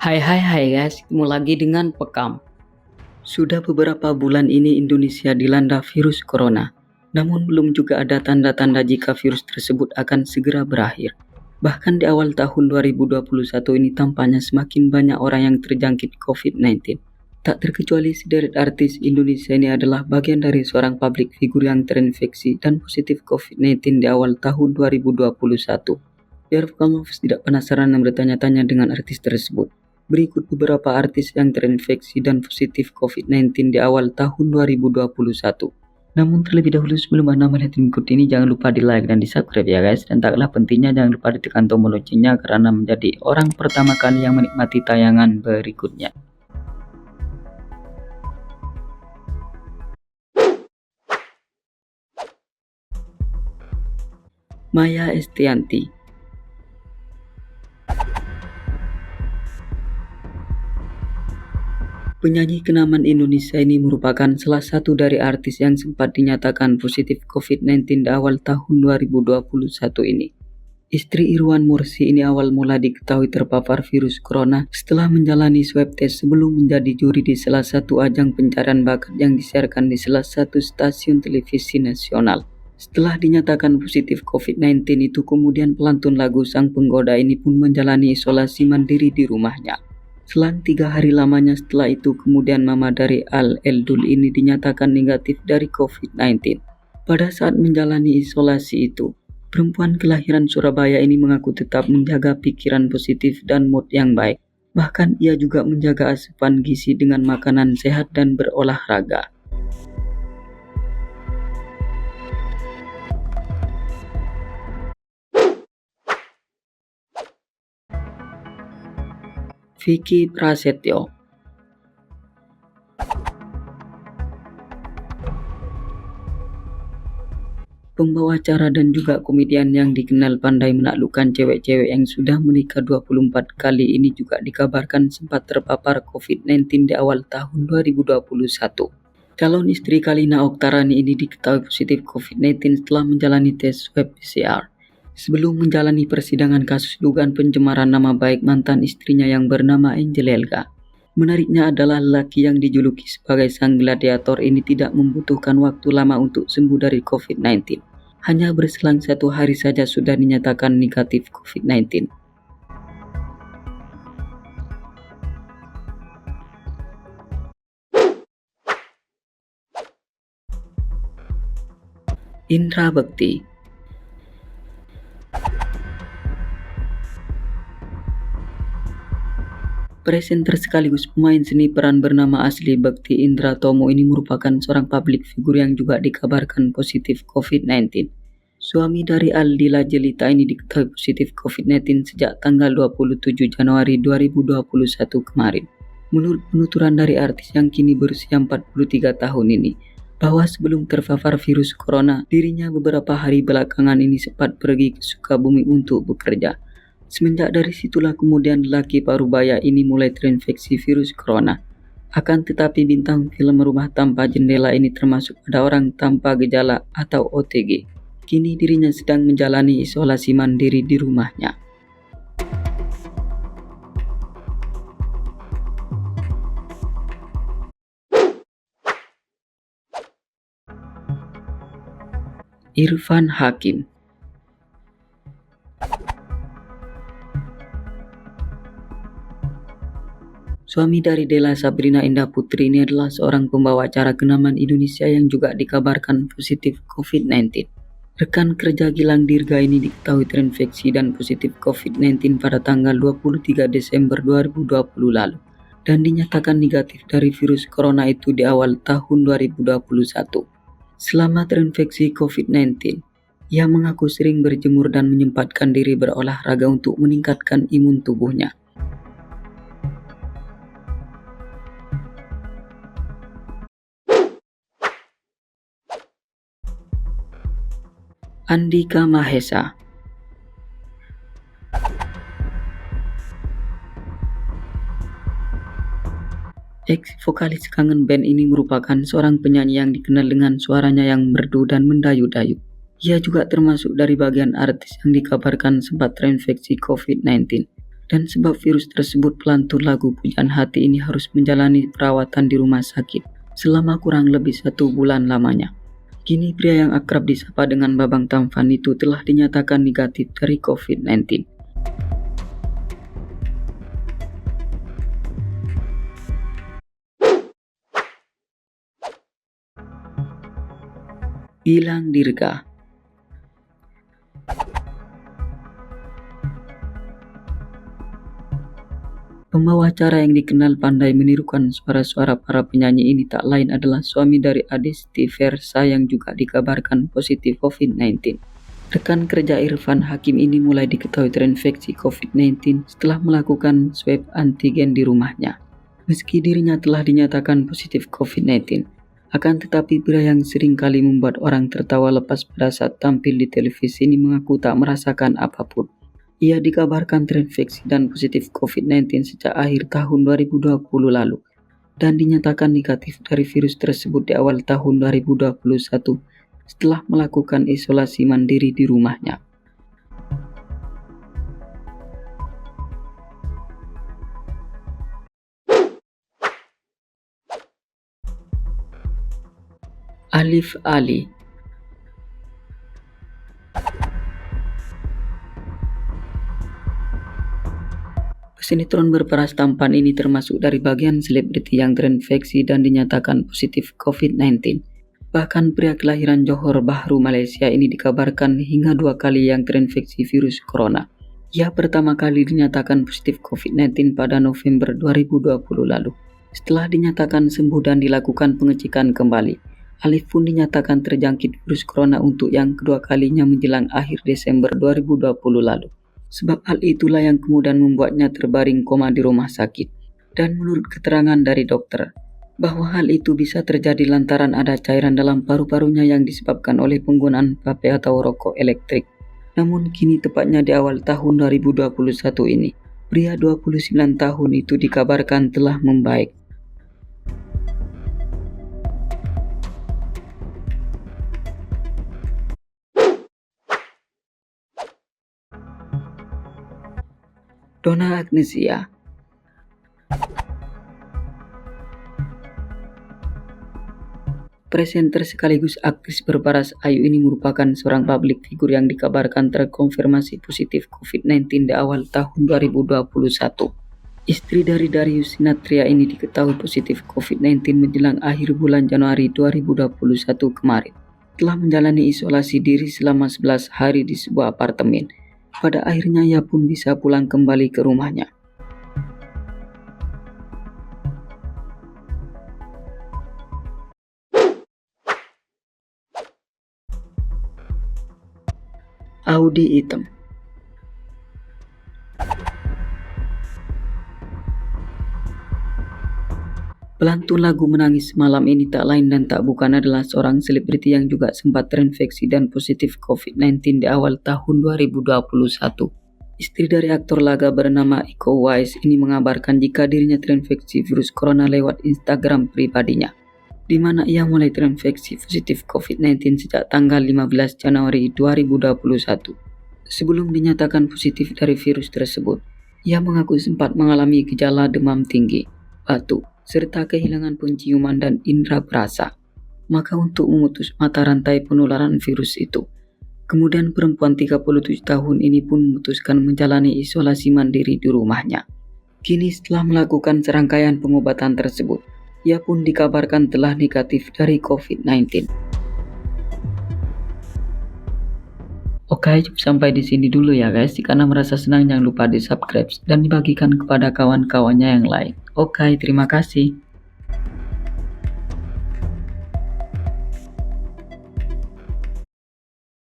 Hai guys, ketemu lagi dengan Pekam. Sudah beberapa bulan ini Indonesia dilanda virus corona. Namun belum juga ada tanda-tanda jika virus tersebut akan segera berakhir. Bahkan di awal tahun 2021 ini tampaknya semakin banyak orang yang terjangkit COVID-19. Tak terkecuali sederet artis Indonesia ini adalah bagian dari seorang public figure yang terinfeksi dan positif COVID-19 di awal tahun 2021. Biar kamu tidak penasaran dan bertanya-tanya dengan artis tersebut. Berikut beberapa artis yang terinfeksi dan positif COVID-19 di awal tahun 2021. Namun terlebih dahulu sebelum Anda melihat berikut ini, jangan lupa di like dan di subscribe ya guys. Dan tak kalah pentingnya jangan lupa ditekan tombol loncengnya karena menjadi orang pertama kali yang menikmati tayangan berikutnya. Maia Estianty. Penyanyi kenamaan Indonesia ini merupakan salah satu dari artis yang sempat dinyatakan positif COVID-19 di awal tahun 2021 ini. Istri Irwan Mursi ini awal mula diketahui terpapar virus corona setelah menjalani swab test sebelum menjadi juri di salah satu ajang pencarian bakat yang disiarkan di salah satu stasiun televisi nasional. Setelah dinyatakan positif COVID-19 itu, kemudian pelantun lagu sang penggoda ini pun menjalani isolasi mandiri di rumahnya. Selang 3 hari lamanya setelah itu, kemudian mama dari Al Eldul ini dinyatakan negatif dari COVID-19. Pada saat menjalani isolasi itu, perempuan kelahiran Surabaya ini mengaku tetap menjaga pikiran positif dan mood yang baik. Bahkan ia juga menjaga asupan gizi dengan makanan sehat dan berolahraga. Vicky Prasetyo. Pembawa acara dan juga komedian yang dikenal pandai menaklukkan cewek-cewek yang sudah menikah 24 kali ini juga dikabarkan sempat terpapar COVID-19 di awal tahun 2021. Calon istri Kalina Oktarani ini diketahui positif COVID-19 setelah menjalani tes swab PCR. Sebelum menjalani persidangan kasus dugaan pencemaran nama baik mantan istrinya yang bernama Angel Elga. Menariknya adalah lelaki yang dijuluki sebagai sang gladiator ini tidak membutuhkan waktu lama untuk sembuh dari COVID-19. Hanya berselang 1 hari saja sudah dinyatakan negatif COVID-19. Indra Bekti. Presenter sekaligus pemain seni peran bernama asli Bekti Indra Tomo ini merupakan seorang public figure yang juga dikabarkan positif COVID-19. Suami dari Aldila Jelita ini diketahui positif COVID-19 sejak tanggal 27 Januari 2021 kemarin. Menurut penuturan dari artis yang kini berusia 43 tahun ini, bahwa sebelum terpapar virus corona, dirinya beberapa hari belakangan ini sempat pergi ke Sukabumi untuk bekerja. Semenjak dari situlah kemudian lelaki parubaya ini mulai terinfeksi virus corona. Akan tetapi bintang film Rumah Tanpa Jendela ini termasuk pada orang tanpa gejala atau OTG. Kini dirinya sedang menjalani isolasi mandiri di rumahnya. Irfan Hakim. Suami dari Della Sabrina Indah Putri ini adalah seorang pembawa acara kenamaan Indonesia yang juga dikabarkan positif COVID-19. Rekan kerja Gilang Dirga ini diketahui terinfeksi dan positif COVID-19 pada tanggal 23 Desember 2020 lalu dan dinyatakan negatif dari virus corona itu di awal tahun 2021. Selama terinfeksi COVID-19, ia mengaku sering berjemur dan menyempatkan diri berolahraga untuk meningkatkan imun tubuhnya. Andika Mahesa. Ex-vokalis Kangen Band ini merupakan seorang penyanyi yang dikenal dengan suaranya yang merdu dan mendayu-dayu. Ia juga termasuk dari bagian artis yang dikabarkan sempat terinfeksi COVID-19. Dan sebab virus tersebut, pelantun lagu Pujaan Hati ini harus menjalani perawatan di rumah sakit selama kurang lebih 1 bulan lamanya. Kini pria yang akrab disapa dengan Babang Tampan itu telah dinyatakan negatif dari COVID-19. Gilang Dirga. Pembawa acara yang dikenal pandai menirukan suara-suara para penyanyi ini tak lain adalah suami dari Adesti Versa yang juga dikabarkan positif COVID-19. Rekan kerja Irfan Hakim ini mulai diketahui terinfeksi COVID-19 setelah melakukan swab antigen di rumahnya. Meski dirinya telah dinyatakan positif COVID-19, akan tetapi pria yang sering kali membuat orang tertawa lepas pada saat tampil di televisi ini mengaku tak merasakan apapun. Ia dikabarkan terinfeksi dan positif COVID-19 sejak akhir tahun 2020 lalu dan dinyatakan negatif dari virus tersebut di awal tahun 2021 setelah melakukan isolasi mandiri di rumahnya. Alif Ali. Sinetron berperas tampan ini termasuk dari bagian selebriti yang terinfeksi dan dinyatakan positif COVID-19. Bahkan pria kelahiran Johor Bahru, Malaysia ini dikabarkan hingga 2 kali yang terinfeksi virus corona. Ia pertama kali dinyatakan positif COVID-19 pada November 2020 lalu. Setelah dinyatakan sembuh dan dilakukan pengecekan kembali, Alif pun dinyatakan terjangkit virus corona untuk yang kedua kalinya menjelang akhir Desember 2020 lalu. Sebab hal itulah yang kemudian membuatnya terbaring koma di rumah sakit. Dan menurut keterangan dari dokter, bahwa hal itu bisa terjadi lantaran ada cairan dalam paru-parunya yang disebabkan oleh penggunaan vape atau rokok elektrik. Namun kini tepatnya di awal tahun 2021 ini, pria 29 tahun itu dikabarkan telah membaik. Donna Agnesia. Presenter sekaligus aktris berparas ayu ini merupakan seorang publik figur yang dikabarkan terkonfirmasi positif COVID-19 di awal tahun 2021. Istri dari Darius Sinathrya ini diketahui positif COVID-19 menjelang akhir bulan Januari 2021 kemarin. Telah menjalani isolasi diri selama 11 hari di sebuah apartemen. Pada akhirnya ia pun bisa pulang kembali ke rumahnya. Audy Item. Pelantun lagu Menangis Malam ini tak lain dan tak bukan adalah seorang selebriti yang juga sempat terinfeksi dan positif COVID-19 di awal tahun 2021. Istri dari aktor laga bernama Iko Uwais ini mengabarkan jika dirinya terinfeksi virus corona lewat Instagram pribadinya, di mana ia mulai terinfeksi positif COVID-19 sejak tanggal 15 Januari 2021. Sebelum dinyatakan positif dari virus tersebut, ia mengaku sempat mengalami gejala demam tinggi, batuk, serta kehilangan penciuman dan indera perasa. Maka untuk memutus mata rantai penularan virus itu, kemudian perempuan 37 tahun ini pun memutuskan menjalani isolasi mandiri di rumahnya. Kini setelah melakukan serangkaian pengobatan tersebut, ia pun dikabarkan telah negatif dari COVID-19. Oke, cukup sampai di sini dulu ya guys. Jika Anda merasa senang, jangan lupa di subscribe dan dibagikan kepada kawan-kawannya yang lain. Oke, terima kasih.